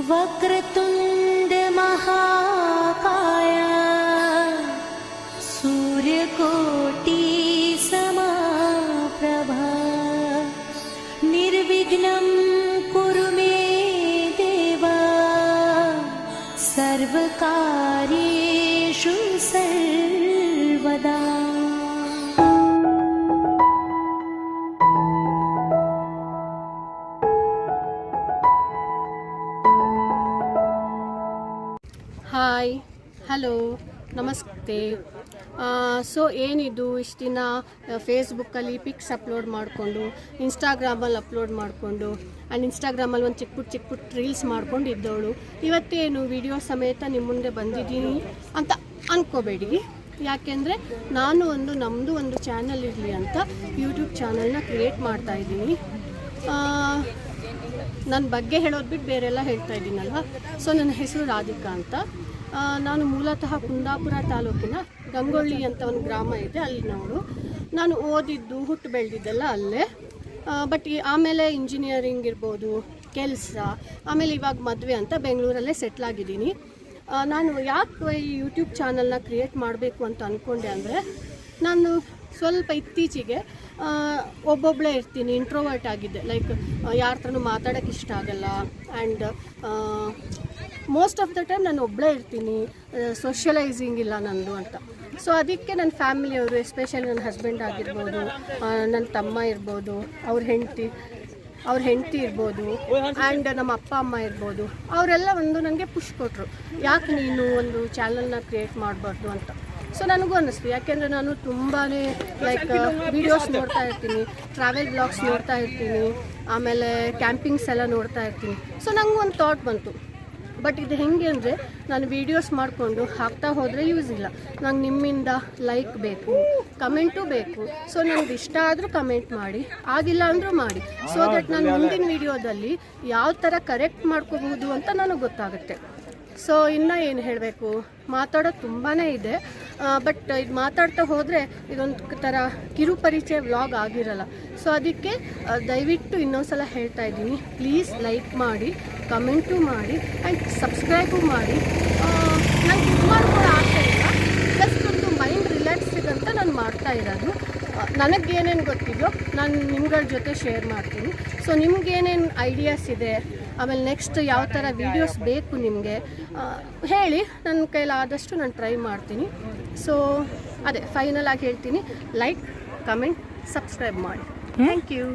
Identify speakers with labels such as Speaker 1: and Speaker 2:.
Speaker 1: वक्रतुंड महाकाय सूर्यकोटि समप्रभा निर्विघ्नं कुरु मे देव सर्वकार्येषु सर्वदा।
Speaker 2: ಹಾಯ್, ಹಲೋ, ನಮಸ್ತೆ. ಸೊ ಏನಿದು ಇಷ್ಟು ದಿನ ಫೇಸ್ಬುಕ್ಕಲ್ಲಿ ಪಿಕ್ಸ್ ಅಪ್ಲೋಡ್ ಮಾಡಿಕೊಂಡು, ಇನ್ಸ್ಟಾಗ್ರಾಮಲ್ಲಿ ಅಪ್ಲೋಡ್ ಮಾಡಿಕೊಂಡು ಆ್ಯಂಡ್ ಇನ್ಸ್ಟಾಗ್ರಾಮಲ್ಲಿ ಒಂದು ಚಿಕ್ಕ ಪುಟ್ಟ ರೀಲ್ಸ್ ಮಾಡ್ಕೊಂಡು ಇದ್ದವಳು ಇವತ್ತೇನು ವಿಡಿಯೋ ಸಮೇತ ನಿಮ್ಮ ಮುಂದೆ ಬಂದಿದ್ದೀನಿ ಅಂತ ಅಂದ್ಕೋಬೇಡಿ. ಯಾಕೆಂದರೆ ನಾನು ನಮ್ಮದು ಒಂದು ಚಾನಲ್ ಇರಲಿ ಅಂತ ಯೂಟ್ಯೂಬ್ ಚಾನಲ್ನ ಕ್ರಿಯೇಟ್ ಮಾಡ್ತಾಯಿದ್ದೀನಿ. ನನ್ನ ಬಗ್ಗೆ ಹೇಳೋದು ಬಿಟ್ಟು ಬೇರೆಲ್ಲ ಹೇಳ್ತಾ ಇದ್ದೀನಲ್ವ. ಸೊ ನನ್ನ ಹೆಸರು ರಾಧಿಕಾ ಅಂತ. ನಾನು ಮೂಲತಃ ಕುಂದಾಪುರ ತಾಲೂಕಿನ ಗಂಗೊಳ್ಳಿ ಅಂತ ಒಂದು ಗ್ರಾಮ ಇದೆ, ಅಲ್ಲಿನವಳು. ನಾನು ಓದಿದ್ದು ಹುಟ್ಟು ಬೆಳೆದಿದ್ದೆಲ್ಲ ಅಲ್ಲೇ. ಬಟ್ ಆಮೇಲೆ ಇಂಜಿನಿಯರಿಂಗ್ ಇರ್ಬೋದು, ಕೆಲಸ, ಆಮೇಲೆ ಇವಾಗ ಮದುವೆ ಅಂತ ಬೆಂಗಳೂರಲ್ಲೇ ಸೆಟ್ಲಾಗಿದ್ದೀನಿ. ನಾನು ಯಾಕೆ ಈ ಯೂಟ್ಯೂಬ್ ಚಾನಲ್ನ ಕ್ರಿಯೇಟ್ ಮಾಡಬೇಕು ಅಂತ ಅಂದ್ಕೊಂಡೆ ಅಂದರೆ, ನಾನು ಸ್ವಲ್ಪ ಇತ್ತೀಚೆಗೆ ಒಬ್ಬೊಬ್ಬಳೇ ಇರ್ತೀನಿ, ಇಂಟ್ರೋವರ್ಟ್ ಆಗಿದ್ದೆ. ಲೈಕ್ ಯಾರ ಹತ್ರನೂ ಮಾತಾಡೋಕ್ಕೆ ಇಷ್ಟ ಆಗಲ್ಲ and most of the time ನಾನು ಒಬ್ಬಳೇ ಇರ್ತೀನಿ, ಸೋಷಿಯಲೈಸಿಂಗ್ ಇಲ್ಲ ನಂದು ಅಂತ. ಸೊ ಅದಕ್ಕೆ ನನ್ನ ಫ್ಯಾಮಿಲಿಯವರು, ಎಸ್ಪೆಷಲಿ ನನ್ನ ಹಸ್ಬೆಂಡ್ ಆಗಿರ್ಬೋದು, ನನ್ನ ತಮ್ಮ ಇರ್ಬೋದು, ಅವ್ರ ಹೆಂಡತಿ ಇರ್ಬೋದು, ಆ್ಯಂಡ್ ನಮ್ಮ ಅಪ್ಪ ಅಮ್ಮ ಇರ್ಬೋದು, ಅವರೆಲ್ಲ ನನಗೆ ಪುಷ್ ಕೊಟ್ಟರು, ಯಾಕೆ ನೀನು ಒಂದು ಚಾನಲ್ನ ಕ್ರಿಯೇಟ್ ಮಾಡಬಾರ್ದು ಅಂತ. ಸೊ ನನಗೂ ಅನ್ನಿಸ್ತು, ಯಾಕೆಂದರೆ ನಾನು ತುಂಬಾ ಲೈಕ್ ವೀಡಿಯೋಸ್ ನೋಡ್ತಾ ಇರ್ತೀನಿ, ಟ್ರಾವೆಲ್ ಬ್ಲಾಗ್ಸ್ ನೋಡ್ತಾ ಇರ್ತೀನಿ, ಆಮೇಲೆ ಕ್ಯಾಂಪಿಂಗ್ಸ್ ಎಲ್ಲ ನೋಡ್ತಾ ಇರ್ತೀನಿ. ಸೊ ನನಗೂ ಒಂದು ಥಾಟ್ ಬಂತು, ಬಟ್ ಇದು ಹೆಂಗೆ ಅಂದರೆ, ನಾನು ವೀಡಿಯೋಸ್ ಮಾಡಿಕೊಂಡು ಹಾಕ್ತಾ ಹೋದರೆ ಯೂಸ್ ಇಲ್ಲ. ನಂಗೆ ನಿಮ್ಮಿಂದ ಲೈಕ್ ಬೇಕು, ಕಮೆಂಟು ಬೇಕು. ಸೊ ನನಗೆ ಇಷ್ಟ ಆದರೂ ಕಮೆಂಟ್ ಮಾಡಿ, ಆಗಿಲ್ಲ ಅಂದರೂ ಮಾಡಿ. ಸೊ ದಟ್ ನಾನು ಮುಂದಿನ ವೀಡಿಯೋದಲ್ಲಿ ಯಾವ ಥರ ಕರೆಕ್ಟ್ ಮಾಡ್ಕೋಬಹುದು ಅಂತ ನನಗೆ ಗೊತ್ತಾಗುತ್ತೆ. ಸೊ ಇನ್ನೂ ಏನು ಹೇಳಬೇಕು, ಮಾತಾಡೋದು ತುಂಬಾ ಇದೆ. ಬಟ್ ಇದು ಮಾತಾಡ್ತಾ ಹೋದರೆ ಇದೊಂದು ಥರ ಕಿರು ಪರಿಚಯ ವ್ಲಾಗ್ ಆಗಿರಲ್ಲ. ಸೊ ಅದಕ್ಕೆ ದಯವಿಟ್ಟು ಇನ್ನೊಂದು ಸಲ ಹೇಳ್ತಾ ಇದ್ದೀನಿ, ಪ್ಲೀಸ್ ಲೈಕ್ ಮಾಡಿ, ಕಮೆಂಟು ಮಾಡಿ ಆ್ಯಂಡ್ ಸಬ್ಸ್ಕ್ರೈಬು ಮಾಡಿ. ನಂಗೆ ಇದು ಮಾಡ್ಕೊಳ್ಳೋ ಆಸೆ ಇಲ್ಲ, ಪ್ಲಸ್ ಒಂದು ಮೈಂಡ್ ರಿಲ್ಯಾಕ್ಸಿಗಂತ ನಾನು ಮಾಡ್ತಾ ಇರೋದು. ನನಗೇನೇನು ಗೊತ್ತಿದೆಯೋ ನಾನು ನಿಮ್ಗಳ ಜೊತೆ ಶೇರ್ ಮಾಡ್ತೀನಿ. ಸೊ ನಿಮ್ಗೇನೇನು ಐಡಿಯಾಸ್ ಇದೆ, ಆಮೇಲೆ ನೆಕ್ಸ್ಟ್ ಯಾವ ಥರ ವೀಡಿಯೋಸ್ ಬೇಕು ನಿಮಗೆ ಹೇಳಿ, ನನ್ನ ಕೈಲಾದಷ್ಟು ನಾನು ಟ್ರೈ ಮಾಡ್ತೀನಿ. ಸೊ ಅದೇ ಫೈನಲ್ ಆಗಿ ಹೇಳ್ತೀನಿ, ಲೈಕ್, ಕಮೆಂಟ್, ಸಬ್ಸ್ಕ್ರೈಬ್ ಮಾಡಿ. Thank you.